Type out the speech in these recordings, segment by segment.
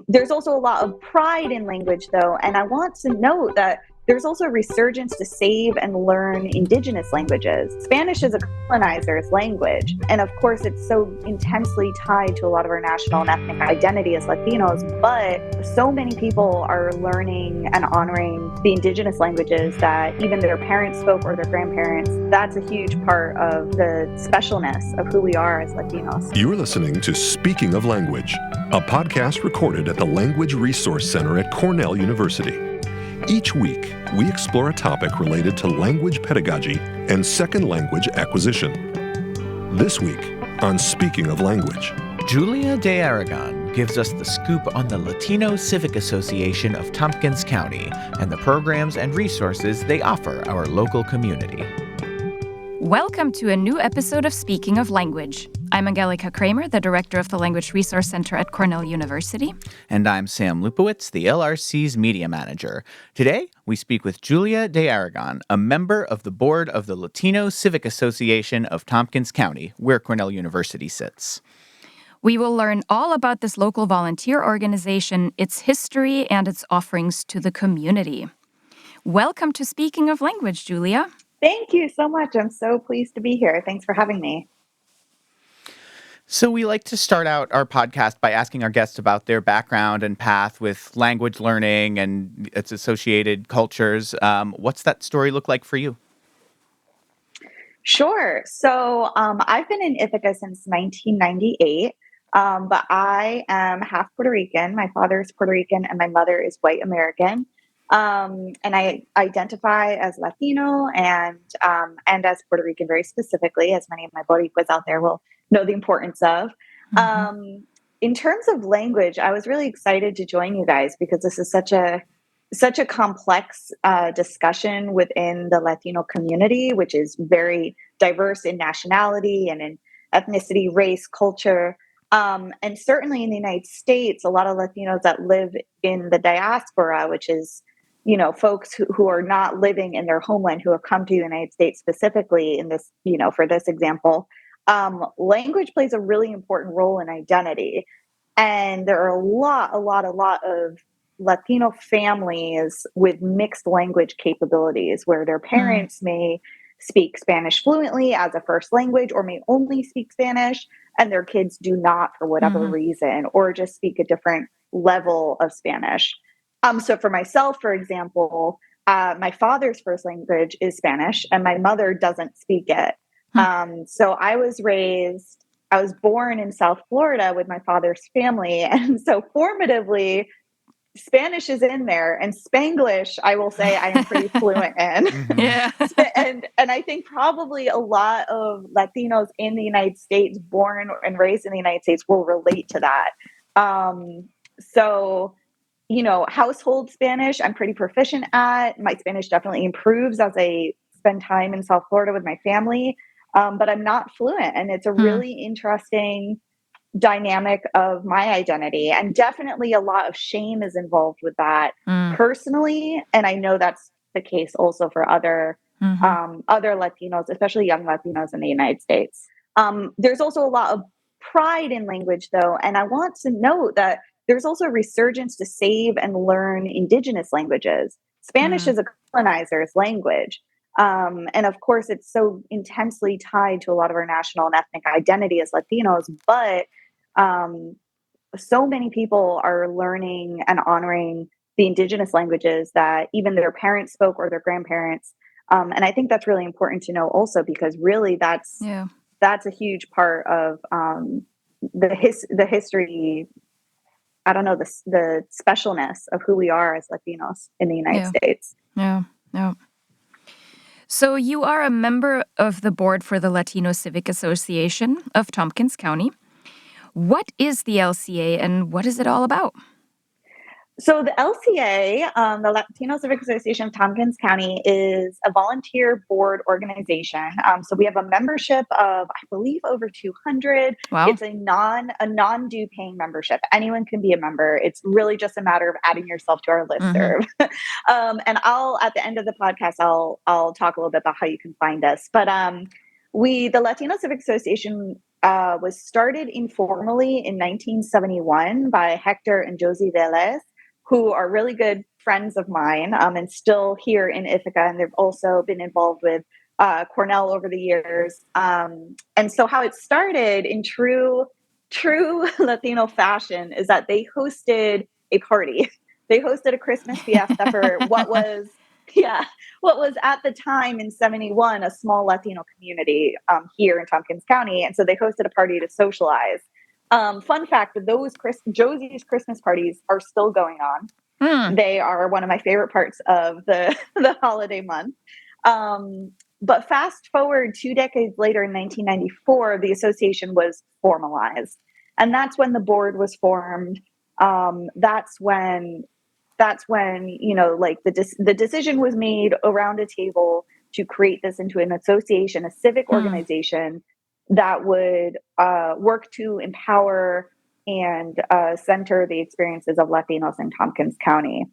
There's also a lot of pride in language, though, and I want to note that there's also a resurgence to save and learn indigenous languages. Spanish is a colonizer's language, and of course it's so intensely tied to a lot of our national and ethnic identity as Latinos, but so many people are learning and honoring the indigenous languages that even their parents spoke or their grandparents. That's a huge part of the specialness of who we are as Latinos. You're listening to Speaking of Language, a podcast recorded at the Language Resource Center at Cornell University. Each week, we explore a topic related to language pedagogy and second language acquisition. This week, on Speaking of Language, Julia de Aragón gives us the scoop on the Latino Civic Association of Tompkins County and the programs and resources they offer our local community. Welcome to a new episode of Speaking of Language. I'm Angelika Kramer, the director of the Language Resource Center at Cornell University. And I'm Sam Lupowitz, the LRC's media manager. Today, we speak with Julia de Aragón, a member of the board of the Latino Civic Association of Tompkins County, where Cornell University sits. We will learn all about this local volunteer organization, its history, and its offerings to the community. Welcome to Speaking of Language, Julia. Thank you so much. I'm so pleased to be here. Thanks for having me. So we like to start out our podcast by asking our guests about their background and path with language learning and its associated cultures. What's that story look like for you? Sure. So I've been in Ithaca since 1998, but I am half Puerto Rican. My father is Puerto Rican and my mother is white American. And I identify as Latino and as Puerto Rican very specifically, as many of my Boricuas out there will know the importance of. In terms of language, I was really excited to join you guys because this is such a complex discussion within the Latino community, which is very diverse in nationality and in ethnicity, race, culture. And certainly in the United States, a lot of Latinos that live in the diaspora, which is folks who are not living in their homeland, who have come to the United States specifically in this, for this example, language plays a really important role in identity. And there are a lot of Latino families with mixed language capabilities where their parents may speak Spanish fluently as a first language or may only speak Spanish and their kids do not for whatever reason, or just speak a different level of Spanish. So for myself, for example, my father's first language is Spanish and my mother doesn't speak it. So I was born in South Florida with my father's family. And so formatively, Spanish is in there, and Spanglish, I will say I am pretty fluent in. Yeah. And I think probably a lot of Latinos in the United States, born and raised in the United States, will relate to that. Household Spanish, I'm pretty proficient at. My Spanish definitely improves as I spend time in South Florida with my family, but I'm not fluent. And it's a really interesting dynamic of my identity. And definitely a lot of shame is involved with that personally. And I know that's the case also for other Latinos, especially young Latinos in the United States. There's also a lot of pride in language, though. And I want to note that there's also a resurgence to save and learn indigenous languages. Spanish is a colonizer's language. And of course, it's so intensely tied to a lot of our national and ethnic identity as Latinos, but so many people are learning and honoring the indigenous languages that even their parents spoke or their grandparents. And I think that's really important to know also, because really that's a huge part of the history. I don't know, the specialness of who we are as Latinos in the United States. Yeah. So you are a member of the board for the Latino Civic Association of Tompkins County. What is the LCA and what is it all about? So the LCA, the Latino Civic Association of Tompkins County, is a volunteer board organization. So we have a membership of, I believe, over 200. Wow. It's a non-due paying membership. Anyone can be a member. It's really just a matter of adding yourself to our listserv. And at the end of the podcast, I'll talk a little bit about how you can find us. But the Latino Civic Association was started informally in 1971 by Hector and Josie Velez, who are really good friends of mine and still here in Ithaca. And they've also been involved with Cornell over the years. And so how it started in true Latino fashion is that they hosted a party. They hosted a Christmas fiesta for what was at the time in 71 a small Latino community here in Tompkins County. And so they hosted a party to socialize. Fun fact, those Josie's Christmas parties are still going on. They are one of my favorite parts of the holiday month. But fast forward 2 decades later in 1994, the association was formalized. And that's when the board was formed. That's when the decision was made around a table to create this into an association, a civic organization that would work to empower and center the experiences of Latinos in Tompkins County.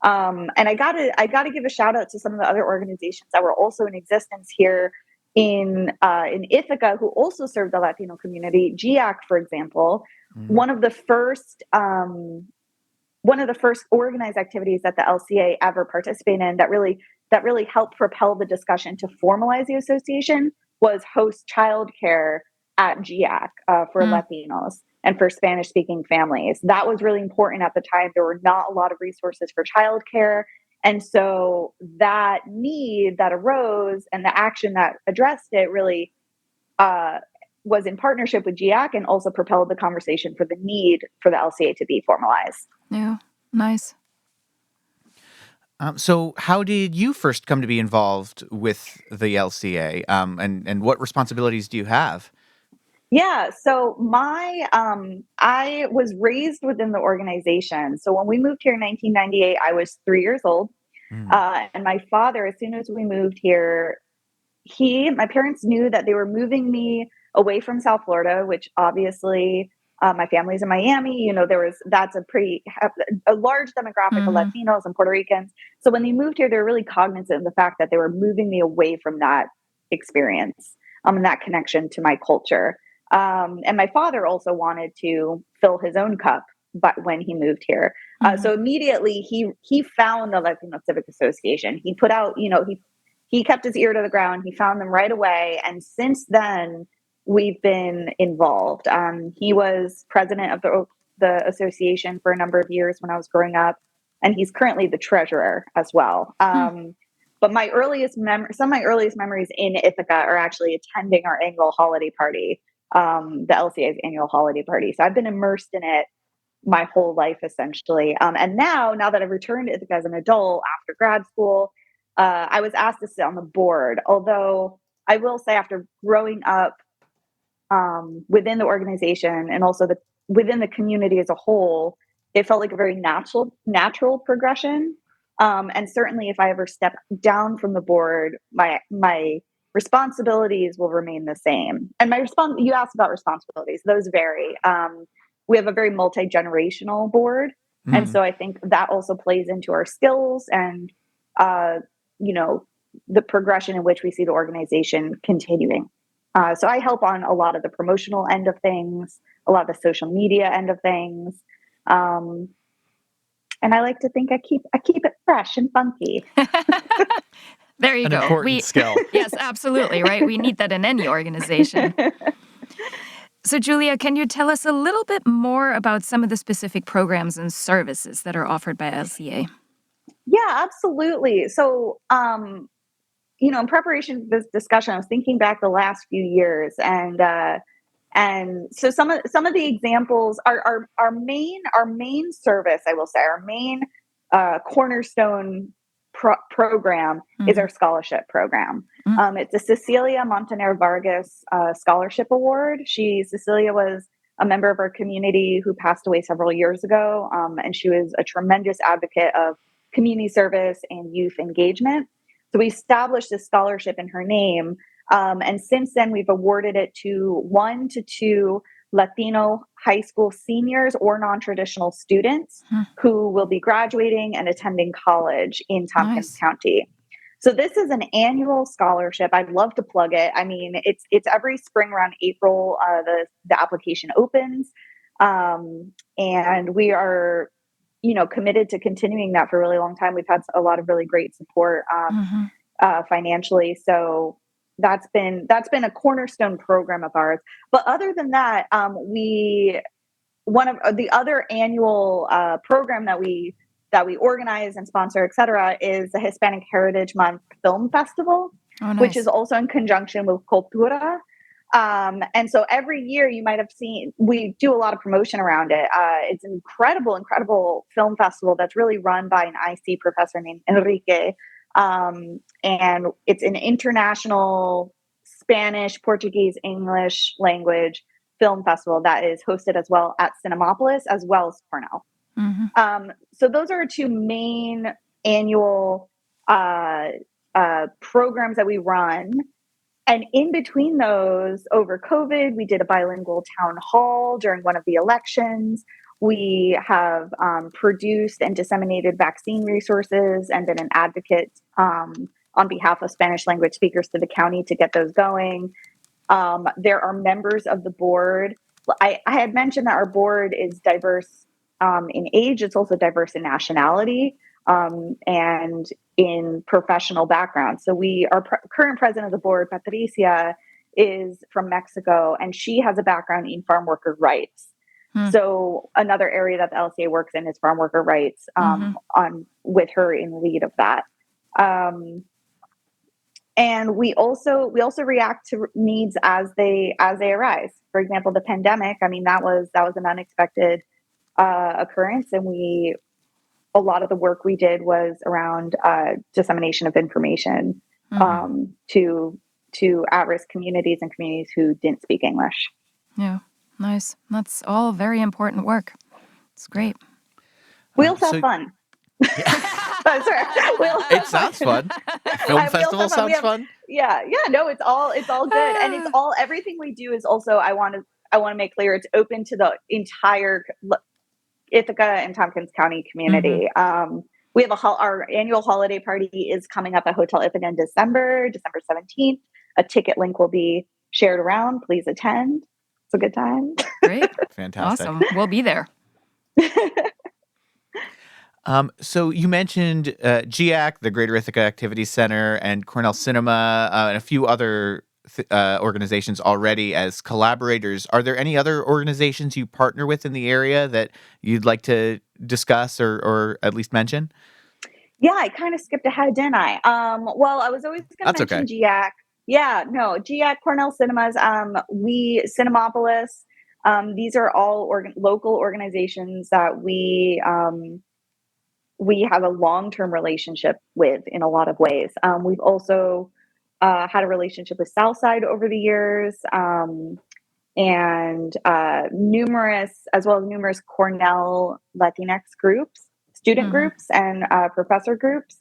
And I gotta give a shout out to some of the other organizations that were also in existence here in Ithaca, who also served the Latino community. GIAC, for example, one of the first organized activities that the LCA ever participated in that really helped propel the discussion to formalize the association was host childcare at GIAC for Latinos and for Spanish-speaking families. That was really important at the time. There were not a lot of resources for childcare. And so that need that arose and the action that addressed it really was in partnership with GIAC and also propelled the conversation for the need for the LCA to be formalized. Yeah, nice. So how did you first come to be involved with the LCA, and what responsibilities do you have? Yeah, so I was raised within the organization. So when we moved here in 1998, I was 3 years old. And my father, as soon as we moved here, my parents knew that they were moving me away from South Florida, which obviously my family's in Miami. That's a large demographic of Latinos and Puerto Ricans. So when they moved here, they were really cognizant of the fact that they were moving me away from that experience and that connection to my culture. And my father also wanted to fill his own cup, but when he moved here, so immediately he found the Latino Civic Association. He put out, he kept his ear to the ground. He found them right away, and since then we've been involved. He was president of the association for a number of years when I was growing up, and he's currently the treasurer as well. But some of my earliest memories in Ithaca are actually attending our annual holiday party. The LCA's annual holiday party. So I've been immersed in it my whole life, essentially. And now that I've returned to Ithaca as an adult after grad school, I was asked to sit on the board. Although I will say, after growing up within the organization and also within the community as a whole, it felt like a very natural progression. And certainly, if I ever step down from the board, my responsibilities will remain the same. And you asked about responsibilities; those vary. We have a very multi-generational board, and so I think that also plays into our skills and the progression in which we see the organization continuing. So I help on a lot of the promotional end of things, a lot of the social media end of things. And I like to think I keep it fresh and funky. There you go. An important skill. Yes, absolutely, right? We need that in any organization. So, Julia, can you tell us a little bit more about some of the specific programs and services that are offered by LCA? Yeah, absolutely. So, in preparation for this discussion, I was thinking back the last few years, and so some of the examples are our main service. I will say our main cornerstone program is our scholarship program. It's a Cecilia Montaner Vargas Scholarship Award. Cecilia was a member of our community who passed away several years ago, and she was a tremendous advocate of community service and youth engagement. So we established this scholarship in her name, and since then we've awarded it to 1 to 2 Latino high school seniors or non-traditional students who will be graduating and attending college in Tompkins County. So this is an annual scholarship. I'd love to plug it. I mean, it's every spring around April. The application opens, and we are, committed to continuing that for a really long time. We've had a lot of really great support financially. So that's been a cornerstone program of ours. But other than that, one of the other annual program that we organize and sponsor, et cetera, is the Hispanic Heritage Month Film Festival, which is also in conjunction with Cultura. And so every year you might have seen, we do a lot of promotion around it. It's an incredible film festival that's really run by an IC professor named Enrique. And it's an international Spanish, Portuguese, English language film festival that is hosted as well at Cinemapolis as well as Cornell. So those are our two main annual programs that we run. And in between those, over COVID, we did a bilingual town hall during one of the elections. We have produced and disseminated vaccine resources and been an advocate on behalf of Spanish language speakers to the county to get those going. There are members of the board. I had mentioned that our board is diverse in age. It's also diverse in nationality and in professional background. So our current president of the board, Patricia, is from Mexico, and she has a background in farm worker rights. So another area that the LCA works in is farm worker rights with her in lead of that. And we also react to needs as they arise. For example, the pandemic. I mean, that was an unexpected occurrence, and a lot of the work we did was around dissemination of information to at-risk communities and communities who didn't speak English. Yeah, nice. That's all very important work. It's great. We also have fun. It sounds fun. Film festival sounds fun. Yeah. No, it's all good, and it's all everything we do is also. I want to make clear it's open to the entire Ithaca and Tompkins County community. We have our annual holiday party is coming up at Hotel Ithaca in December 17th. A ticket link will be shared around. Please attend. It's a good time. Great. Fantastic. Awesome. We'll be there. So you mentioned GIAC, the Greater Ithaca Activity Center, and Cornell Cinema, and a few other organizations already as collaborators. Are there any other organizations you partner with in the area that you'd like to discuss or at least mention? Yeah, I kind of skipped ahead, didn't I? Well, I was always going to mention GIAC. Yeah, no, GIAC, Cornell Cinemas, Cinemapolis. These are all local organizations that we have a long-term relationship with in a lot of ways. We've also had a relationship with Southside over the years, and numerous Cornell Latinx groups, student groups, and professor groups.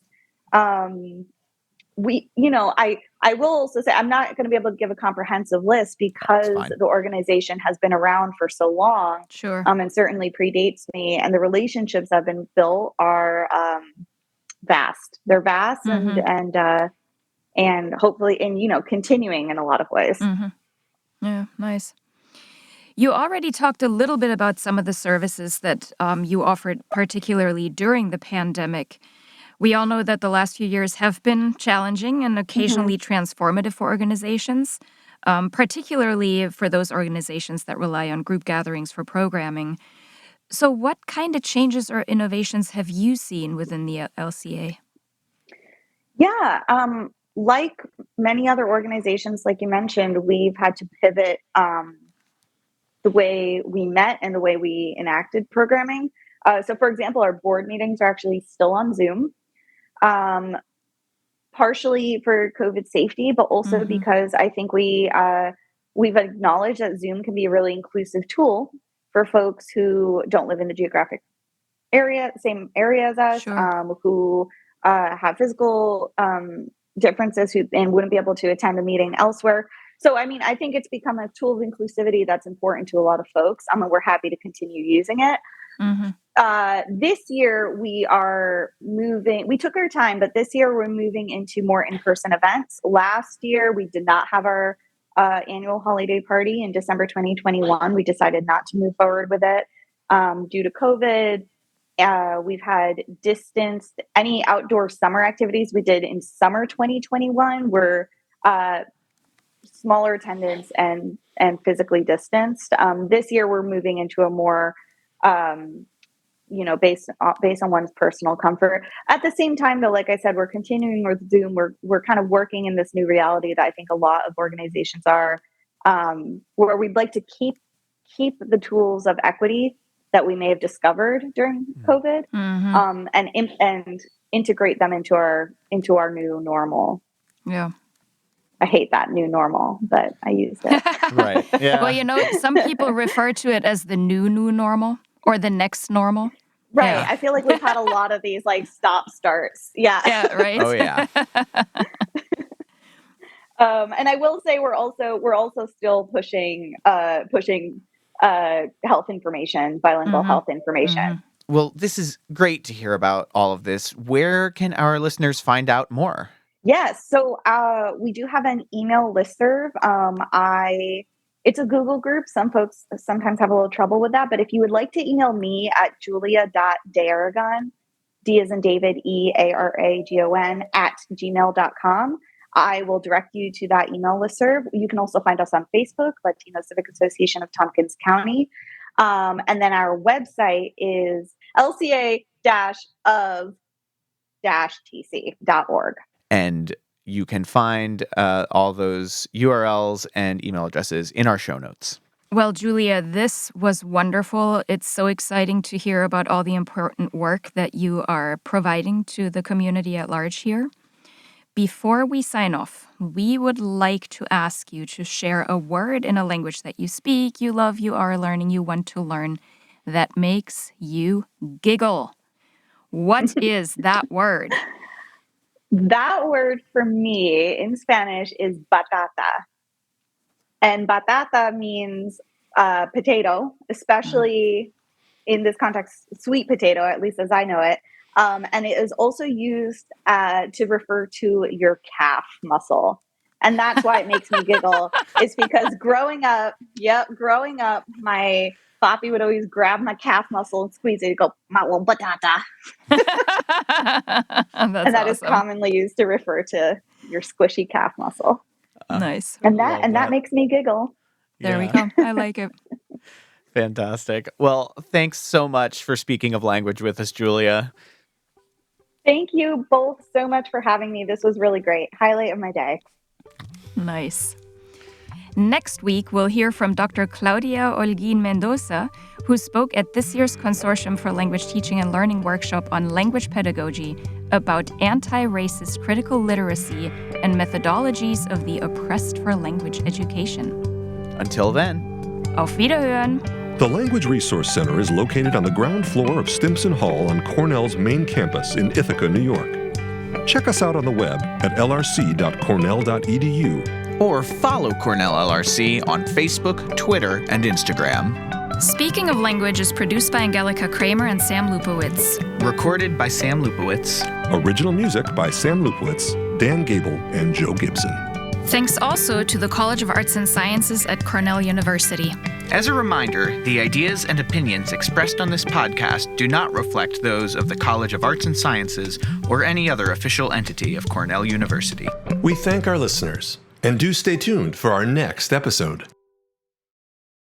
I will also say I'm not going to be able to give a comprehensive list because the organization has been around for so long. Sure. And certainly predates me, and the relationships that have been built are vast. They're vast and hopefully continuing in a lot of ways. Yeah, nice. You already talked a little bit about some of the services that you offered, particularly during the pandemic. We all know that the last few years have been challenging and occasionally transformative for organizations, particularly for those organizations that rely on group gatherings for programming. So what kind of changes or innovations have you seen within the LCA? Yeah, like many other organizations, like you mentioned, we've had to pivot the way we met and the way we enacted programming. So, for example, our board meetings are actually still on Zoom. Partially for COVID safety, but also because I think we've acknowledged that Zoom can be a really inclusive tool for folks who don't live in the geographic same area as us, who have physical differences and wouldn't be able to attend a meeting elsewhere. So, I mean, I think it's become a tool of inclusivity that's important to a lot of folks. And we're happy to continue using it. This year we are moving. We took our time, but this year we're moving into more in-person events. Last year we did not have our annual holiday party in December 2021. We decided not to move forward with it due to COVID. We've had distanced any outdoor summer activities we did in summer 2021 were smaller attendance and physically distanced. This year we're moving into a more based on one's personal comfort. At the same time, though, like I said, we're continuing with Zoom. We're kind of working in this new reality that I think a lot of organizations are, where we'd like to keep the tools of equity that we may have discovered during COVID, and integrate them into our new normal. Yeah. I hate that new normal, but I use it. Right. Yeah. Well, some people refer to it as the new normal or the next normal. Right. Yeah. I feel like we've had a lot of these like stop starts. Yeah. Yeah. Right. Oh yeah. And I will say we're also still pushing health information, bilingual health information. Well, this is great to hear about all of this. Where can our listeners find out more? Yes. So we do have an email listserv. It's a Google group. Some folks sometimes have a little trouble with that. But if you would like to email me at julia.dearagon, D as in David, EARAGON @gmail.com, I will direct you to that email listserv. You can also find us on Facebook, Latino Civic Association of Tompkins County. And then our website is LCA-of-tc.org. And you can find all those URLs and email addresses in our show notes. Well, Julia, this was wonderful. It's so exciting to hear about all the important work that you are providing to the community at large here. Before we sign off, we would like to ask you to share a word in a language that you speak, you love, you are learning, you want to learn, that makes you giggle. What is that word? That word for me in Spanish is batata. And batata means potato, especially in this context, sweet potato, at least as I know it. And it is also used to refer to your calf muscle. And that's why it makes me giggle. It's because growing up, my papi would always grab my calf muscle and squeeze it and go, my little batata. And that is commonly used to refer to your squishy calf muscle. Nice. And that makes me giggle. There we go. I like it. Fantastic. Well, thanks so much for speaking of language with us, Julia. Thank you both so much for having me. This was really great. Highlight of my day. Nice. Next week, we'll hear from Dr. Claudia Holguín Mendoza, who spoke at this year's Consortium for Language Teaching and Learning workshop on language pedagogy about anti-racist critical literacy and methodologies of the oppressed for language education. Until then, auf Wiederhören! The Language Resource Center is located on the ground floor of Stimson Hall on Cornell's main campus in Ithaca, New York. Check us out on the web at lrc.cornell.edu. Or follow Cornell LRC on Facebook, Twitter, and Instagram. Speaking of Language is produced by Angelika Kramer and Sam Lupowitz. Recorded by Sam Lupowitz. Original music by Sam Lupowitz, Dan Gable, and Joe Gibson. Thanks also to the College of Arts and Sciences at Cornell University. As a reminder, the ideas and opinions expressed on this podcast do not reflect those of the College of Arts and Sciences or any other official entity of Cornell University. We thank our listeners, and do stay tuned for our next episode.